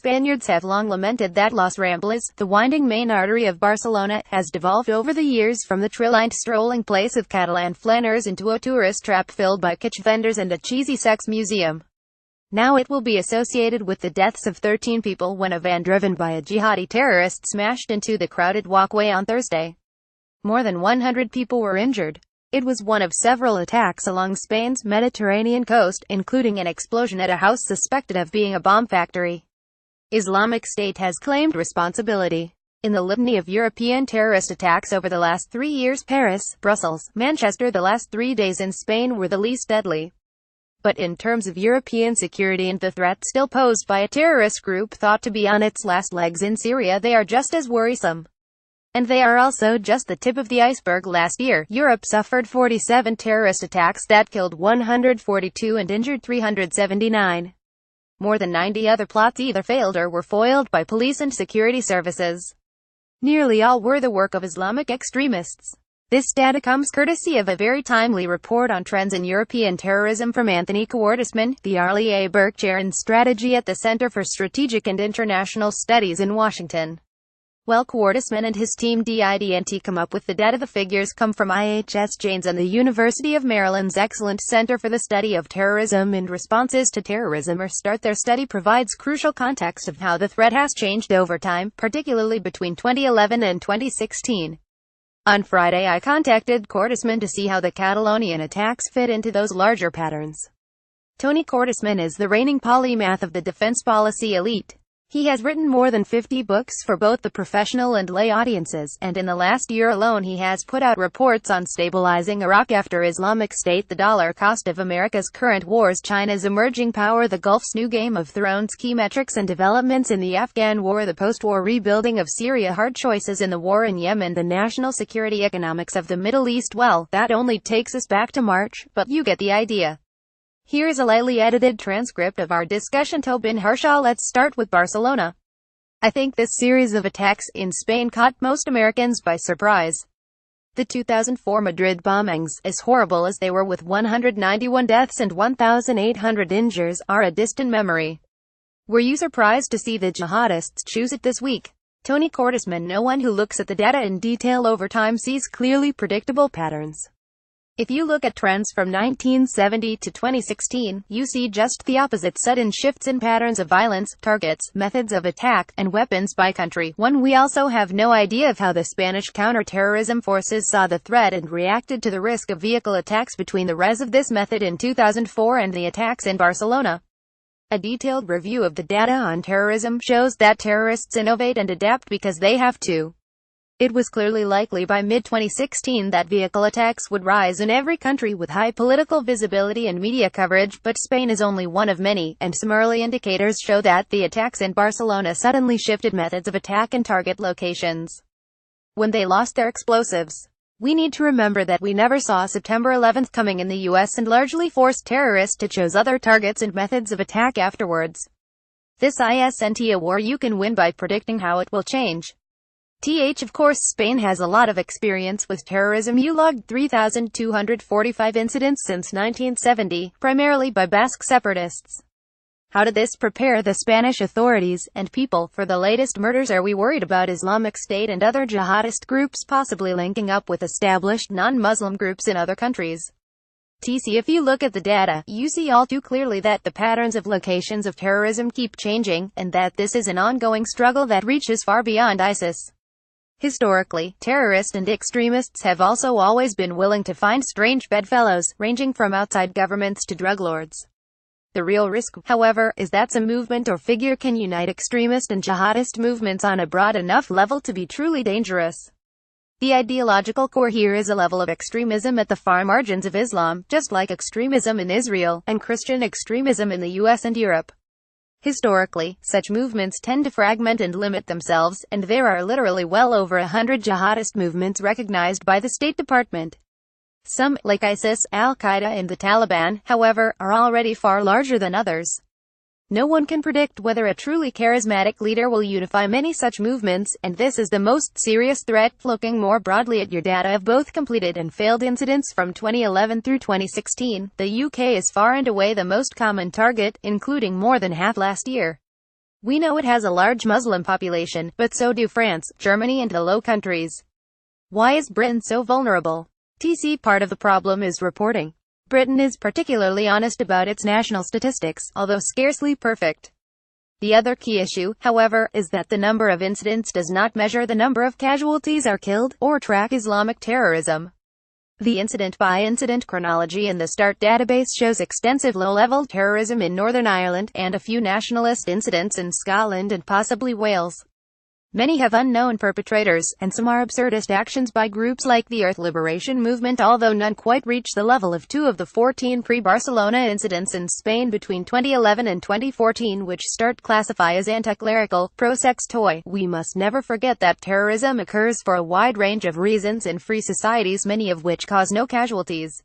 Spaniards have long lamented that Las Ramblas, the winding main artery of Barcelona, has devolved over the years from the tree-lined strolling place of Catalan flâners into a tourist trap filled by kitsch vendors and a cheesy sex museum. Now it will be associated with the deaths of 13 people when a van driven by a jihadi terrorist smashed into the crowded walkway on Thursday. More than 100 people were injured. It was one of several attacks along Spain's Mediterranean coast, including an explosion at a house suspected of being a bomb factory. Islamic State has claimed responsibility. In the litany of European terrorist attacks over the last 3 years, Paris, Brussels, Manchester, the last 3 days in Spain were the least deadly. But in terms of European security and the threat still posed by a terrorist group thought to be on its last legs in Syria, they are just as worrisome. And they are also just the tip of the iceberg. Last year, Europe suffered 47 terrorist attacks that killed 142 and injured 379. More than 90 other plots either failed or were foiled by police and security services. Nearly all were the work of Islamic extremists. This data comes courtesy of a very timely report on trends in European terrorism from Anthony Cordesman, the Arlie A. Burke Chair in Strategy at the Center for Strategic and International Studies in Washington. Well, Cordesman and his team didn't come up with the data. The figures come from IHS Janes and the University of Maryland's excellent Center for the Study of Terrorism and Responses to Terrorism, or START. Their study provides crucial context of how the threat has changed over time, particularly between 2011 and 2016. On Friday, I contacted Cordesman to see how the Catalonian attacks fit into those larger patterns. Tony Cordesman is the reigning polymath of the defense policy elite. He has written more than 50 books for both the professional and lay audiences, and in the last year alone he has put out reports on stabilizing Iraq after Islamic State, the dollar cost of America's current wars, China's emerging power, the Gulf's new Game of Thrones, key metrics and developments in the Afghan war, the post-war rebuilding of Syria, hard choices in the war in Yemen, the national security economics of the Middle East. Well, that only takes us back to March, but you get the idea. Here is a lightly edited transcript of our discussion. Tobin Harshaw. Let's start with Barcelona. I think this series of attacks in Spain caught most Americans by surprise. The 2004 Madrid bombings, as horrible as they were with 191 deaths and 1,800 injuries, are a distant memory. Were you surprised to see the jihadists choose it this week? Tony Cordesman. No one who looks at the data in detail over time sees clearly predictable patterns. If you look at trends from 1970 to 2016, you see just the opposite: sudden shifts in patterns of violence, targets, methods of attack, and weapons by country. One, we also have no idea of how the Spanish counter-terrorism forces saw the threat and reacted to the risk of vehicle attacks between the rise of this method in 2004 and the attacks in Barcelona. A detailed review of the data on terrorism shows that terrorists innovate and adapt because they have to. It was clearly likely by mid-2016 that vehicle attacks would rise in every country with high political visibility and media coverage, but Spain is only one of many, and some early indicators show that the attacks in Barcelona suddenly shifted methods of attack and target locations when they lost their explosives. We need to remember that we never saw September 11th coming in the US and largely forced terrorists to choose other targets and methods of attack afterwards. This isn't a war you can win by predicting how it will change. Of course, Spain has a lot of experience with terrorism. You logged 3,245 incidents since 1970, primarily by Basque separatists. How did this prepare the Spanish authorities and people for the latest murders? Are we worried about Islamic State and other jihadist groups possibly linking up with established non-Muslim groups in other countries? If you look at the data, you see all too clearly that the patterns of locations of terrorism keep changing, and that this is an ongoing struggle that reaches far beyond ISIS. Historically, terrorists and extremists have also always been willing to find strange bedfellows, ranging from outside governments to drug lords. The real risk, however, is that some movement or figure can unite extremist and jihadist movements on a broad enough level to be truly dangerous. The ideological core here is a level of extremism at the far margins of Islam, just like extremism in Israel, and Christian extremism in the US and Europe. Historically, such movements tend to fragment and limit themselves, and there are literally well over 100 jihadist movements recognized by the State Department. Some, like ISIS, Al-Qaeda and the Taliban, however, are already far larger than others. No one can predict whether a truly charismatic leader will unify many such movements, and this is the most serious threat. Looking more broadly at your data of both completed and failed incidents from 2011 through 2016, the UK is far and away the most common target, including more than half last year. We know it has a large Muslim population, but so do France, Germany and the Low Countries. Why is Britain so vulnerable? TC Part of the problem is reporting. Britain is particularly honest about its national statistics, although scarcely perfect. The other key issue, however, is that the number of incidents does not measure the number of casualties are killed, or track Islamic terrorism. The incident-by-incident chronology in the START database shows extensive low-level terrorism in Northern Ireland, and a few nationalist incidents in Scotland and possibly Wales. Many have unknown perpetrators, and some are absurdist actions by groups like the Earth Liberation Movement, although none quite reach the level of 2 of the 14 pre-Barcelona incidents in Spain between 2011 and 2014, which START classify as anti-clerical, pro-sex toy. We must never forget that terrorism occurs for a wide range of reasons in free societies, many of which cause no casualties.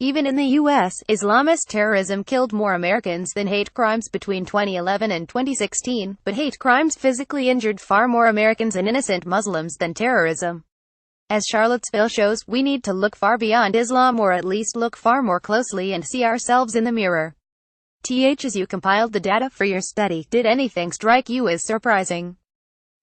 Even in the U.S., Islamist terrorism killed more Americans than hate crimes between 2011 and 2016, but hate crimes physically injured far more Americans and innocent Muslims than terrorism. As Charlottesville shows, we need to look far beyond Islam, or at least look far more closely and see ourselves in the mirror. As you compiled the data for your study, did anything strike you as surprising?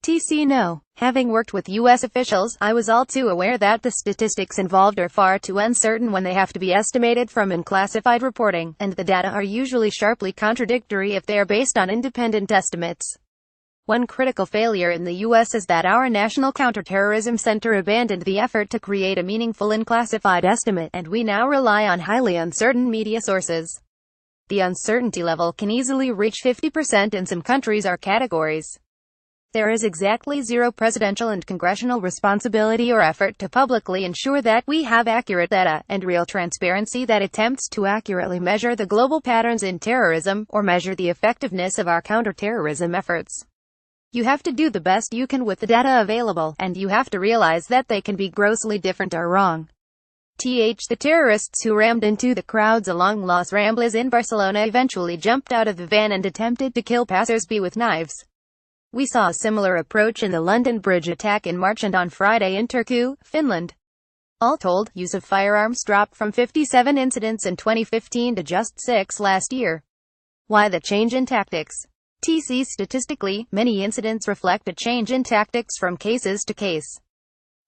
TC No. Having worked with U.S. officials, I was all too aware that the statistics involved are far too uncertain when they have to be estimated from unclassified reporting, and the data are usually sharply contradictory if they are based on independent estimates. One critical failure in the U.S. is that our National Counterterrorism Center abandoned the effort to create a meaningful unclassified estimate, and we now rely on highly uncertain media sources. The uncertainty level can easily reach 50% in some countries or categories. There is exactly zero presidential and congressional responsibility or effort to publicly ensure that we have accurate data, and real transparency that attempts to accurately measure the global patterns in terrorism, or measure the effectiveness of our counterterrorism efforts. You have to do the best you can with the data available, and you have to realize that they can be grossly different or wrong. The terrorists who rammed into the crowds along Las Ramblas in Barcelona eventually jumped out of the van and attempted to kill passers-by with knives. We saw a similar approach in the London Bridge attack in March and on Friday in Turku, Finland. All told, use of firearms dropped from 57 incidents in 2015 to just 6 last year. Why the change in tactics? Statistically, many incidents reflect a change in tactics from cases to case.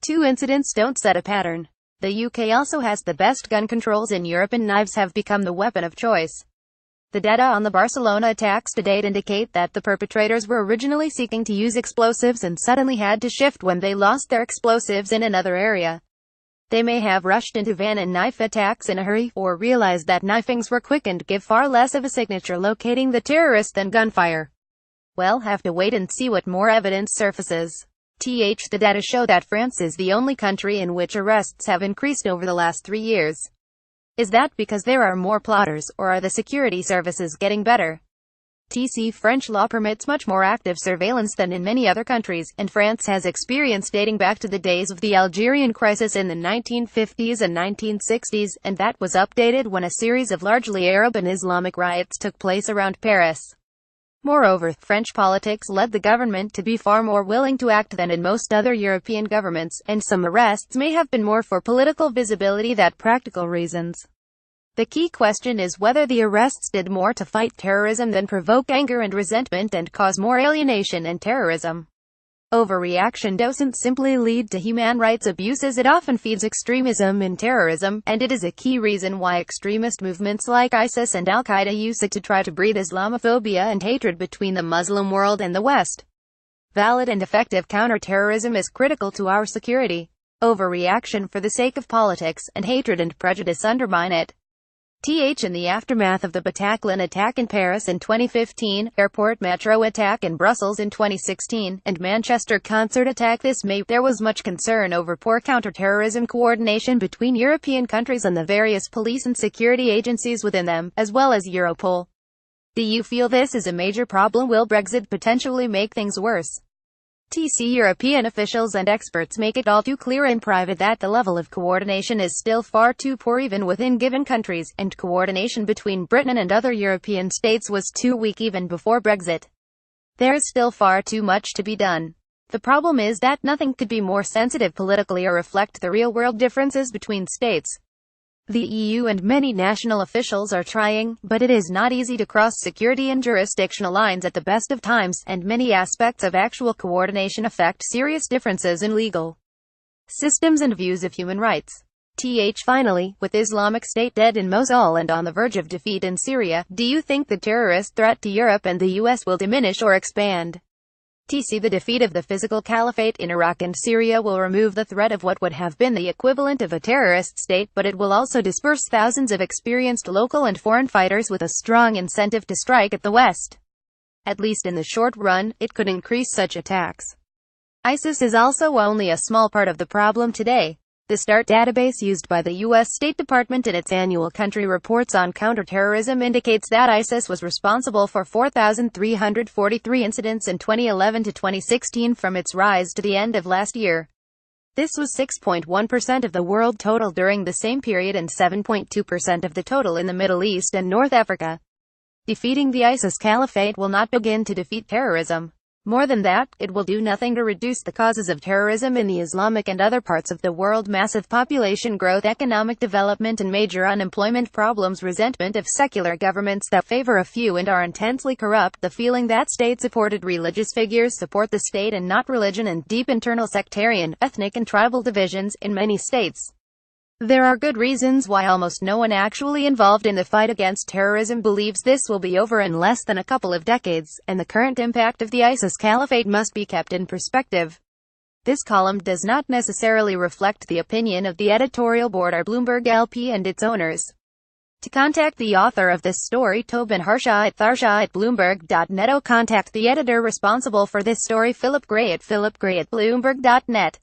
2 incidents don't set a pattern. The UK also has the best gun controls in Europe, and knives have become the weapon of choice. The data on the Barcelona attacks to date indicate that the perpetrators were originally seeking to use explosives and suddenly had to shift when they lost their explosives in another area. They may have rushed into van and knife attacks in a hurry, or realized that knifings were quick and give far less of a signature locating the terrorist than gunfire. We'll have to wait and see what more evidence surfaces. The data show that France is the only country in which arrests have increased over the last 3 years. Is that because there are more plotters, or are the security services getting better? French law permits much more active surveillance than in many other countries, and France has experience dating back to the days of the Algerian crisis in the 1950s and 1960s, and that was updated when a series of largely Arab and Islamic riots took place around Paris. Moreover, French politics led the government to be far more willing to act than in most other European governments, and some arrests may have been more for political visibility than practical reasons. The key question is whether the arrests did more to fight terrorism than provoke anger and resentment and cause more alienation and terrorism. Overreaction doesn't simply lead to human rights abuses, it often feeds extremism in terrorism, and it is a key reason why extremist movements like ISIS and Al-Qaeda use it to try to breed Islamophobia and hatred between the Muslim world and the West. Valid and effective counterterrorism is critical to our security. Overreaction for the sake of politics, and hatred and prejudice undermine it. In the aftermath of the Bataclan attack in Paris in 2015, airport metro attack in Brussels in 2016, and Manchester concert attack this May, there was much concern over poor counterterrorism coordination between European countries and the various police and security agencies within them, as well as Europol. Do you feel this is a major problem? Will Brexit potentially make things worse? European officials and experts make it all too clear in private that the level of coordination is still far too poor even within given countries, and coordination between Britain and other European states was too weak even before Brexit. There is still far too much to be done. The problem is that nothing could be more sensitive politically or reflect the real-world differences between states. The EU and many national officials are trying, but it is not easy to cross security and jurisdictional lines at the best of times, and many aspects of actual coordination affect serious differences in legal systems and views of human rights. Finally, with Islamic State dead in Mosul and on the verge of defeat in Syria, do you think the terrorist threat to Europe and the US will diminish or expand? The defeat of the physical caliphate in Iraq and Syria will remove the threat of what would have been the equivalent of a terrorist state, but it will also disperse thousands of experienced local and foreign fighters with a strong incentive to strike at the West. At least in the short run, it could increase such attacks. ISIS is also only a small part of the problem today. The START database used by the U.S. State Department in its annual country reports on counterterrorism indicates that ISIS was responsible for 4,343 incidents in 2011 to 2016 from its rise to the end of last year. This was 6.1% of the world total during the same period and 7.2% of the total in the Middle East and North Africa. Defeating the ISIS caliphate will not begin to defeat terrorism. More than that, it will do nothing to reduce the causes of terrorism in the Islamic and other parts of the world: massive population growth, economic development and major unemployment problems, resentment of secular governments that favor a few and are intensely corrupt, the feeling that state-supported religious figures support the state and not religion, and deep internal sectarian, ethnic and tribal divisions in many states. There are good reasons why almost no one actually involved in the fight against terrorism believes this will be over in less than a couple of decades, and the current impact of the ISIS caliphate must be kept in perspective. This column does not necessarily reflect the opinion of the editorial board or Bloomberg LP and its owners. To contact the author of this story, Tobin Harshaw at Bloomberg.net, or contact the editor responsible for this story, Philip Gray at Bloomberg.net.